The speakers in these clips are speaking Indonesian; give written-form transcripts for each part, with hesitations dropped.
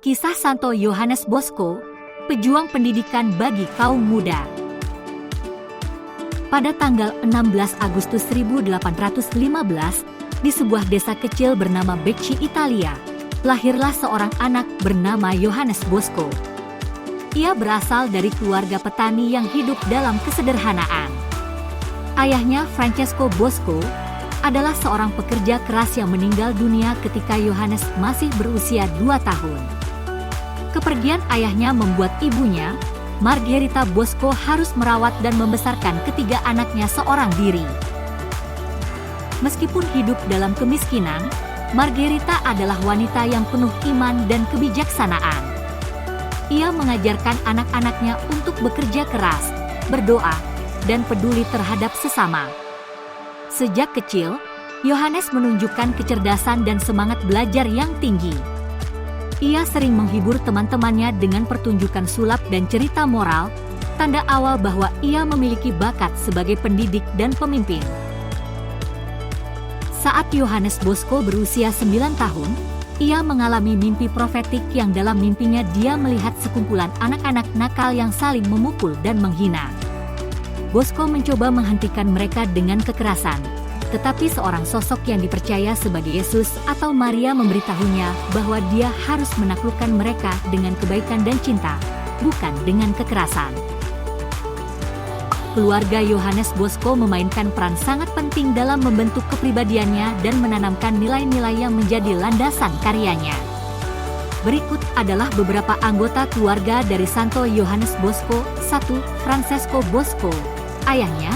Kisah Santo Yohanes Bosco, pejuang pendidikan bagi kaum muda. Pada tanggal 16 Agustus 1815, di sebuah desa kecil bernama Becci, Italia, lahirlah seorang anak bernama Yohanes Bosco. Ia berasal dari keluarga petani yang hidup dalam kesederhanaan. Ayahnya, Francesco Bosco, adalah seorang pekerja keras yang meninggal dunia ketika Yohanes masih berusia 2 tahun. Kepergian ayahnya membuat ibunya, Margherita Bosco, harus merawat dan membesarkan ketiga anaknya seorang diri. Meskipun hidup dalam kemiskinan, Margherita adalah wanita yang penuh iman dan kebijaksanaan. Ia mengajarkan anak-anaknya untuk bekerja keras, berdoa, dan peduli terhadap sesama. Sejak kecil, Yohanes menunjukkan kecerdasan dan semangat belajar yang tinggi. Ia sering menghibur teman-temannya dengan pertunjukan sulap dan cerita moral, tanda awal bahwa ia memiliki bakat sebagai pendidik dan pemimpin. Saat Yohanes Bosco berusia 9 tahun, ia mengalami mimpi profetik yang dalam mimpinya dia melihat sekumpulan anak-anak nakal yang saling memukul dan menghina. Bosco mencoba menghentikan mereka dengan kekerasan, tetapi seorang sosok yang dipercaya sebagai Yesus atau Maria memberitahunya bahwa dia harus menaklukkan mereka dengan kebaikan dan cinta, bukan dengan kekerasan. Keluarga Yohanes Bosco memainkan peran sangat penting dalam membentuk kepribadiannya dan menanamkan nilai-nilai yang menjadi landasan karyanya. Berikut adalah beberapa anggota keluarga dari Santo Yohanes Bosco. 1. Francesco Bosco, ayahnya.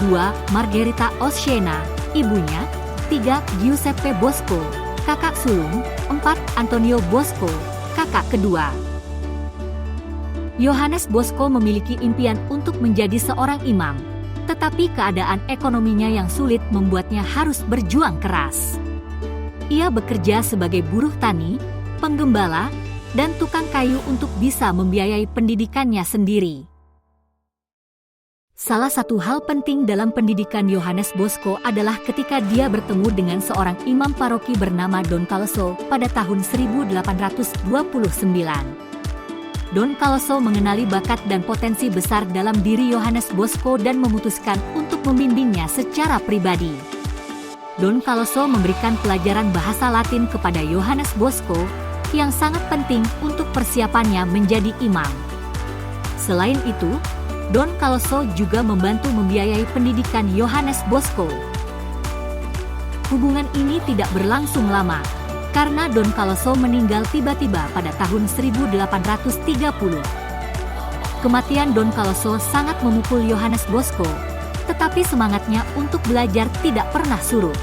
2. Margherita Oscena, ibunya. 3. Giuseppe Bosco, kakak sulung. 4. Antonio Bosco, kakak kedua. Yohanes Bosco memiliki impian untuk menjadi seorang imam, tetapi keadaan ekonominya yang sulit membuatnya harus berjuang keras. Ia bekerja sebagai buruh tani, penggembala, dan tukang kayu untuk bisa membiayai pendidikannya sendiri. Salah satu hal penting dalam pendidikan Yohanes Bosco adalah ketika dia bertemu dengan seorang imam paroki bernama Don Calosso pada tahun 1829. Don Calosso mengenali bakat dan potensi besar dalam diri Yohanes Bosco dan memutuskan untuk membimbingnya secara pribadi. Don Calosso memberikan pelajaran bahasa Latin kepada Yohanes Bosco yang sangat penting untuk persiapannya menjadi imam. Selain itu, Don Calosso juga membantu membiayai pendidikan Yohanes Bosco. Hubungan ini tidak berlangsung lama, karena Don Calosso meninggal tiba-tiba pada tahun 1830. Kematian Don Calosso sangat memukul Yohanes Bosco, tetapi semangatnya untuk belajar tidak pernah surut.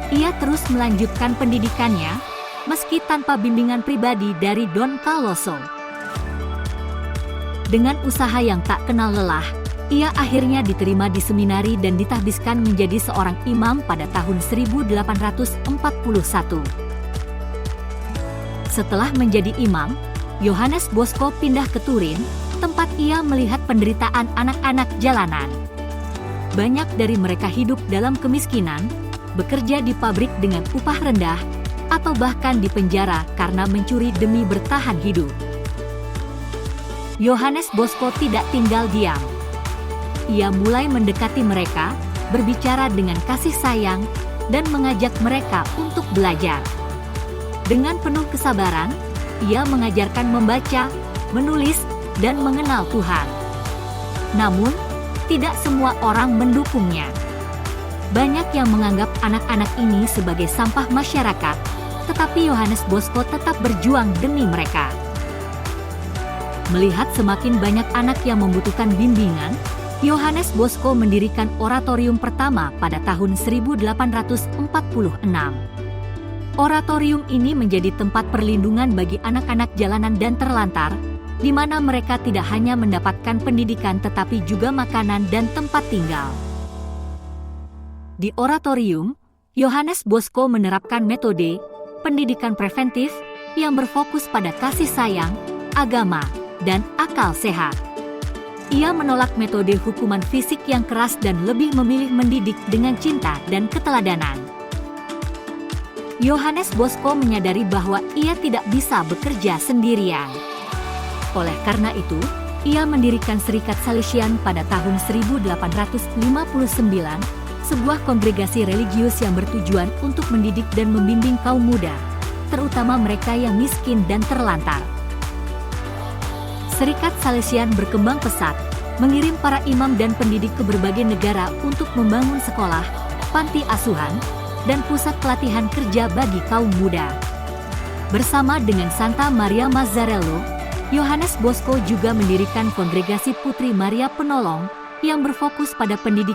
Ia terus melanjutkan pendidikannya, meski tanpa bimbingan pribadi dari Don Calosso. Dengan usaha yang tak kenal lelah, ia akhirnya diterima di seminari dan ditahbiskan menjadi seorang imam pada tahun 1841. Setelah menjadi imam, Yohanes Bosco pindah ke Turin, tempat ia melihat penderitaan anak-anak jalanan. Banyak dari mereka hidup dalam kemiskinan, bekerja di pabrik dengan upah rendah, atau bahkan di penjara karena mencuri demi bertahan hidup. Yohanes Bosco tidak tinggal diam. Ia mulai mendekati mereka, berbicara dengan kasih sayang, dan mengajak mereka untuk belajar. Dengan penuh kesabaran, ia mengajarkan membaca, menulis, dan mengenal Tuhan. Namun, tidak semua orang mendukungnya. Banyak yang menganggap anak-anak ini sebagai sampah masyarakat, tetapi Yohanes Bosco tetap berjuang demi mereka. Melihat semakin banyak anak yang membutuhkan bimbingan, Yohanes Bosco mendirikan oratorium pertama pada tahun 1846. Oratorium ini menjadi tempat perlindungan bagi anak-anak jalanan dan terlantar, di mana mereka tidak hanya mendapatkan pendidikan tetapi juga makanan dan tempat tinggal. Di oratorium, Yohanes Bosco menerapkan metode pendidikan preventif yang berfokus pada kasih sayang, agama, dan akal sehat. Ia menolak metode hukuman fisik yang keras dan lebih memilih mendidik dengan cinta dan keteladanan. Yohanes Bosco menyadari bahwa ia tidak bisa bekerja sendirian. Oleh karena itu, ia mendirikan Serikat Salesian pada tahun 1859, sebuah kongregasi religius yang bertujuan untuk mendidik dan membimbing kaum muda, terutama mereka yang miskin dan terlantar. Serikat Salesian berkembang pesat, mengirim para imam dan pendidik ke berbagai negara untuk membangun sekolah, panti asuhan, dan pusat pelatihan kerja bagi kaum muda. Bersama dengan Santa Maria Mazzarello, Yohanes Bosco juga mendirikan kongregasi Putri Maria Penolong yang berfokus pada pendidikan